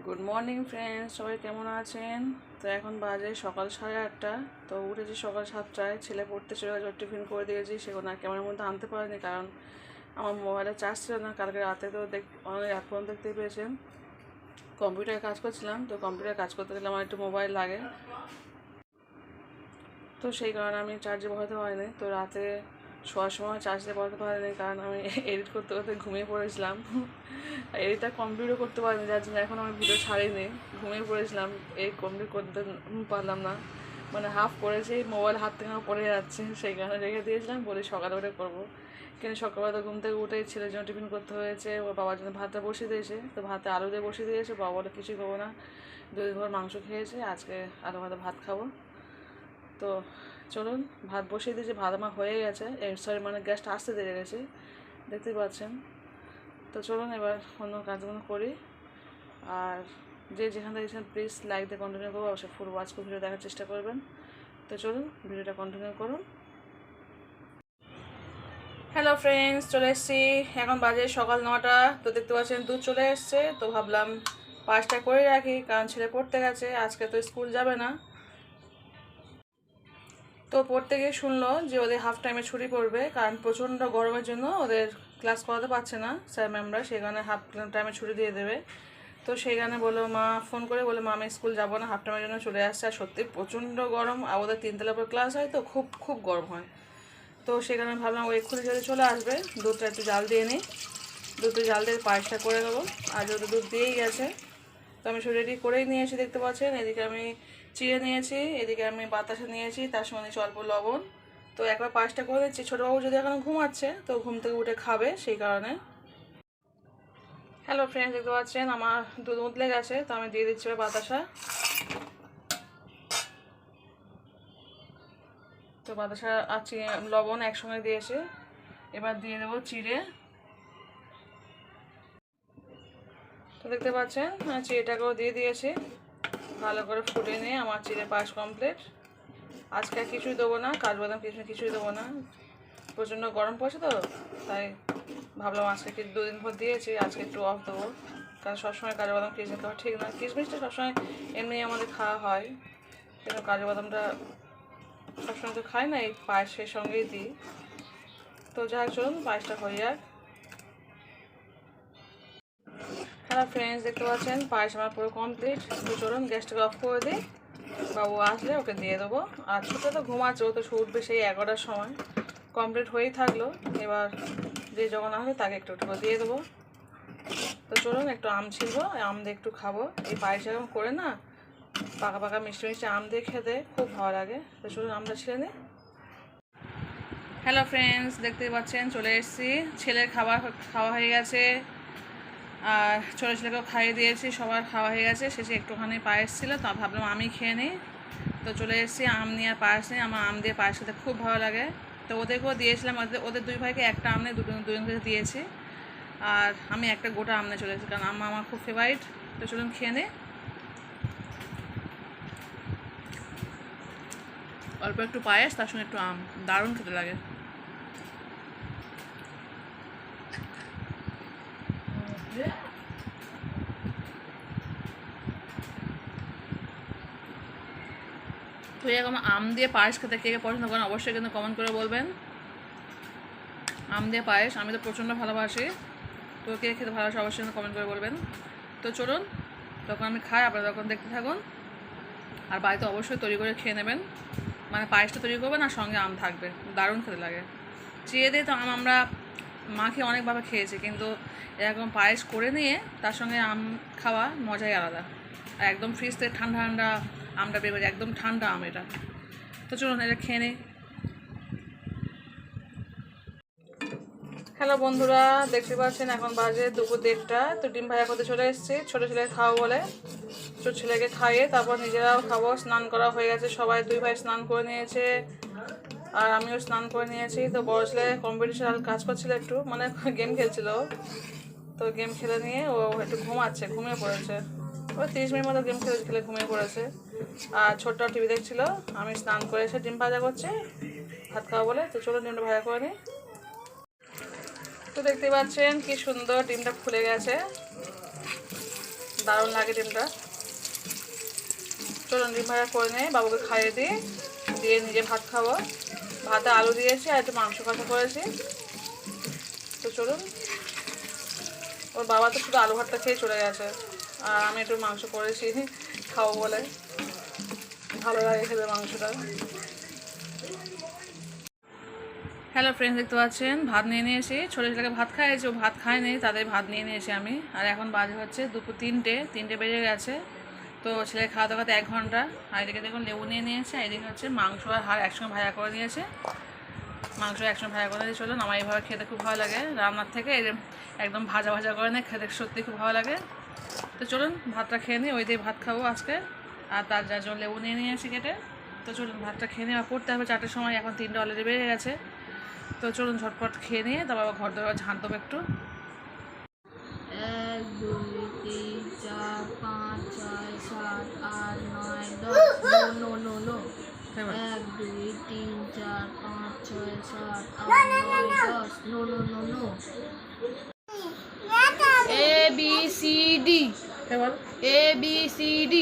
Good morning friends, সবাই কেমন আছেন? তো এখন বাজে সকাল 8:30। তো উঠেছি সকাল 7টায়। ছেলে পড়তে চলে গেছে, টিফিন করে দিয়েছি। সেগুলো আর ক্যামেরার মধ্যে আনতে পারিনি, কারণ আমার মোবাইলে চার্জ ছিল না। কালকে রাতে তো অনেক রাত পর্যন্ত দেখতে পেয়েছেন কম্পিউটারে কাজ করছিলাম। তো কম্পিউটারে কাজ করতে গেলে আমার একটু মোবাইল লাগে, তো সেই কারণে আমি চার্জে বসাতে পারিনি। তো রাতে শোয়ার সময় চার্জে বসাতে পারিনি, কারণ আমি এডিট করতে করতে ঘুমিয়ে পড়েছিলাম। এডিটটা কমপ্লিটও করতে পারিনি, যার জন্য এখন আমি ভিডিও ছাড়িনি। ঘুমিয়ে পড়েছিলাম, এই কমপ্লিট করতে পারলাম না। মানে হাফ করেছি, মোবাইল হাত থেকে পড়ে যাচ্ছে, সেই কারণে রেখে দিয়েছিলাম, বলি সকালে উঠে করবো। কিন্তু সকালবেলা ঘুম থেকে উঠে ছেলের জন্য টিফিন করতে হয়েছে। ওর বাবার জন্য ভাতটা বসিয়ে দিয়েছে, তো ভাতে আলু দিয়ে বসিয়ে দিয়েছে। বাবা বলে কিছুই খাবো না, 2 দিন পর মাংস খেয়েছে, আজকে আলু ভাতে ভাত খাবো। তো চলুন, ভাত বসিয়ে দিয়েছি, ভাত আমার হয়ে গেছে। সরি, মানে গ্যাসটা আসতে দেরি গেছে, দেখতেই পাচ্ছেন। তো চলুন এবার অন্য কাজগুলো করি। আর যে যেখান থেকে প্লিজ লাইক দিয়ে কন্টিনিউ করবো, অবশ্যই ফুল ওয়াচ করে ভিডিও দেখার চেষ্টা করবেন। তো চলুন ভিডিওটা কন্টিনিউ করুন। হ্যালো ফ্রেন্ডস, চলে এসেছি। এখন বাজে সকাল 9টা। তো দেখতে পাচ্ছেন দুধ চলে এসছে। তো ভাবলাম পাঁচটা করে রাখি, কারণ ছেলে পড়তে গেছে, আজকে তো স্কুল যাবে না। তো পড়তে গিয়ে শুনলো যে ওদের হাফ টাইমে ছুটি পড়বে, কারণ প্রচণ্ড গরমের জন্য ওদের ক্লাস করাতে পারছে না স্যার ম্যামরা, সেখানে হাফ টাইমে ছুটি দিয়ে দেবে। তো সেইখানে বললো, মা ফোন করে বলে, মা আমি স্কুল যাবো না, হাফ টাইমের জন্য চলে আসছে। আর সত্যি প্রচণ্ড গরম, আর ওদের 3 তলার পর ক্লাস হয়, তো খুব খুব গরম হয়। তো সেখানে ভাবলাম ও এক্ষুনি যদি চলে আসবে, দুধটা একটু জাল দিয়ে নিই। দুধটা জাল দিয়ে পায়েসটা করে দেবো। আর যেহেতু দুধ দিয়েই গেছে, তো আমি সব রেডি করেই নিয়ে এসে দেখতে পাচ্ছেন। এদিকে আমি চিড়ে নিয়েছি, এদিকে আমি বাতাসা নিয়েছি, তার সঙ্গে নিয়েছি অল্প লবণ। তো একবার পায়েসটা করে দিচ্ছি। ছোটোবাবু যদি এখন ঘুমাচ্ছে, তো ঘুম থেকে উঠে খাবে, সেই কারণে। হ্যালো ফ্রেন্ডস, দেখতে পাচ্ছেন আমার দুধ উতলে গেছে। তো আমি দিয়ে দিচ্ছি বাতাসা। তো বাতাসা আর লবণ একসঙ্গে দিয়েছে। এবার দিয়ে দেবো চিড়ে। তো দেখতে পাচ্ছেন চিড়েটাকেও দিয়ে দিয়েছি। ভালো করে ফুটে নিয়ে আমার চিড়ে পায়েস কমপ্লিট। আজকে আর কিছুই দেবো না, কাঠবাদাম কিছুই দেবো না, প্রচণ্ড গরম পড়ছে তো, তাই ভাবলাম আজকে 2 দিন পর দিয়েছি, আজকে একটু অফ দেবো। কারণ সবসময় কাঠবাদাম কিশমিশ খাওয়া ঠিক না। কিশমিশটা সবসময় এমনি আমাদের খাওয়া হয়, কিন্তু কাঠবাদামটা সবসময় তো খাই না, এই পায়েসের সঙ্গেই দিই। তো যাই চলুন পায়েসটা হয়ে যাক। হ্যালো ফ্রেন্ডস, দেখতে পাচ্ছেন পায়েস আমার পুরো কমপ্লিট। তো চলুন গ্যাসটাকে অফ করে দিই, বাবু আসলে ওকে দিয়ে দেবো। আর ছোটো তো ঘুমাচ্ছে, ও তো উঠবে সেই 11টার সময়। কমপ্লিট হয়েই থাকলো, এবার যে যখন আসবে তাকে একটু একটু দিয়ে দেবো। তো চলুন একটু আম ছিলবো, আম দিয়ে একটু খাবো। এই পায়েস এরকম করে না, পাকা পাকা মিষ্টি মিষ্টি আম দিয়ে খেতে খুব ভালো লাগে। তো চলুন আমটা ছিলে নিই। হ্যালো ফ্রেন্ডস, দেখতেই পাচ্ছেন চলে এসেছি। ছেলের খাওয়া হয়ে গেছে, আর ছোটো ছেলেকেও খাইয়ে দিয়েছি, সবার খাওয়া হয়ে গেছে। শেষে একটুখানি পায়েস ছিল, তা ভাবলাম আমি খেয়ে নিই। তো চলে এসেছি আম নিয়ে আর পায়েস নিয়ে। আমার আম দিয়ে পায়েস খেতে খুব ভালো লাগে। তো ওদেরকেও দিয়েছিলাম, ওদের 2 ভাইকে একটা আম নিয়ে দুজনকে দিয়েছি। আর আমি একটা গোটা আম নিয়ে চলে এসেছি, কারণ আম আমার খুব ফেভারিট। তো চলুন খেয়ে নিই। অল্প একটু পায়েস, তার সঙ্গে একটু আম, দারুণ খেতে লাগে। তো এরকম আম দিয়ে পায়েস খেতে কে কে পছন্দ করেন অবশ্যই কিন্তু কমেন্ট করে বলবেন। আম দিয়ে পায়েস আমি তো প্রচণ্ড ভালোবাসি। তো কে খেতে ভালোবাসে অবশ্যই কিন্তু কমেন্ট করে বলবেন। তো চলুন তখন আমি খাই, আপনারা তখন দেখতে থাকুন। আর বাড়িতে অবশ্যই তৈরি করে খেয়ে নেবেন, মানে পায়েসটা তৈরি করবেন আর সঙ্গে আম থাকবে, দারুণ খেতে লাগে। চিড়ে দিয়ে তো আম আমরা মাখিয়ে অনেকভাবে খেয়েছি, কিন্তু এরকম পায়েস করে নিয়ে তার সঙ্গে আম খাওয়া মজাই আলাদা। আর একদম ফ্রিজ থেকে ঠান্ডা ঠান্ডা আমটা বের করে, একদম ঠান্ডা আম এটা। তো চলুন এটা খেয়ে নিই। হ্যালো বন্ধুরা, দেখতে পাচ্ছেন এখন বাজে দুপুর 1:30। তো ডিম ভাজা করতে চলে এসেছি, ছোটো ছেলে খাওয়া বলে। ছোটো ছেলেকে খাইয়ে তারপর নিজেরাও খাবো। স্নান করা হয়ে গেছে, সবাই 2 ভাই স্নান করে নিয়েছে, আর আমিও স্নান করে নিয়েছি। তো বড় ছেলে কম্পিটিশনাল কাজ করছিল, একটু মানে গেম খেলছিল। তো গেম খেলে নিয়ে ও একটু ঘুমিয়ে পড়েছে। ও 30 মিনিট মতো গেম খেলে খেলে ঘুমিয়ে পড়েছে। আর ছোট্ট টিভি দেখছিল। আমি স্নান করে এসে ডিম ভাজা করছি ভাত খাওয়া বলে। তো চলো ডিমটা ভাজা করে নিই। তো দেখতে পাচ্ছেন কি সুন্দর ডিমটা ফুলে গেছে, দারুণ লাগে ডিমটা। চলুন ডিম ভাজা করে নিয়ে বাবুকে খাইয়ে দিয়ে নিজে ভাত খাবো। ভাতে আলু দিয়েছি আর একটু মাংস কষা করেছি। তো চলুন, ওর বাবা তো শুধু আলু ভাতটা খেয়ে চলে গেছে, আর আমি একটু মাংস করেছি খাবো বলে, ভালো লাগে খেতে মাংসটা। হ্যালো ফ্রেন্ডস, দেখতে পাচ্ছেন ভাত নিয়ে নিয়েছি। ছোটো ছেলেকে ভাত খাইয়েছি, ও ভাত খায়নি, তাদের ভাত নিয়ে নিয়েছি আমি। আর এখন বাজে হচ্ছে দুপুর 3টে বেজে গেছে। তো ছেলে খাওয়া দাওয়াতে 1 ঘন্টা। আর এদিকে দেখুন লেবু নিয়ে নিয়েছে, আর এদিকে হচ্ছে মাংস আর হাড় একসঙ্গে ভাজা করে নিয়েছে। মাংস একসঙ্গে ভাজা করে দিয়ে চলুন, আমার এইভাবে খেতে খুব ভালো লাগে। রান্নার থেকে একদম ভাজা ভাজা করে নিয়ে খেতে সত্যি খুব ভালো লাগে। তো চলুন ভাতটা খেয়ে নিই, ওই দিয়ে ভাত খাবো আজকে। আর তার যার জন্য লেবু নিয়ে নিয়েছি কেটে। তো চলুন ভাতটা খেয়ে নিয়ে পড়তে হবে 4টের সময়, এখন 3টে অলরেডি বেজে গেছে। তো চলুন ঝটপট খেয়ে নিয়ে তারপর ঘর দোর ঝাঁট দেবো একটু। 1 2 3 4 5 6 7 8 9 10 no 1 2 3 4 5 6 7 8 9 10 no A B C D বল A B C D